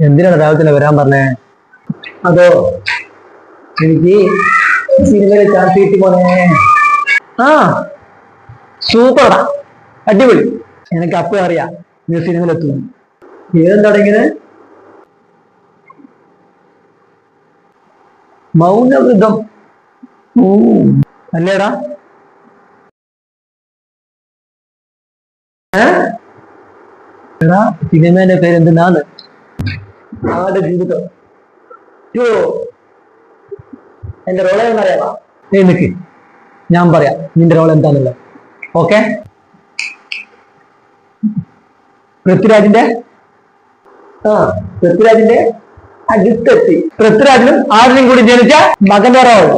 എന്തിനാണ് രാവിലെ വരാൻ പറഞ്ഞേ? അതോ എനിക്ക് സിനിമയിൽ ചാൻസ് കിട്ടി പോണേ. ആ സൂപ്പറാ, അടിപൊളി. എനിക്ക് അപ്പോ അറിയാം നീ സിനിമയിലെത്തുന്നു. ഏതെന്താണെങ്കില് മൗനവൃതം. അല്ലേടാ? എടാ സിനിമേന്റെ പേര് എന്തിനാണ്? ആടെ ജീവിതം. എന്റെ റോൾ എന്നറിയാമോ? നിക്ക് ഞാൻ പറയാം നിന്റെ റോൾ എന്താണുള്ളത്. ഓക്കെ, പൃഥ്വിരാജിന്റെ പൃഥ്വിരാജിന്റെ അടുത്തെത്തി. പൃഥ്വിരാജിനും ആരിനും കൂടി ജനിച്ച മകന്റെ റോൾ.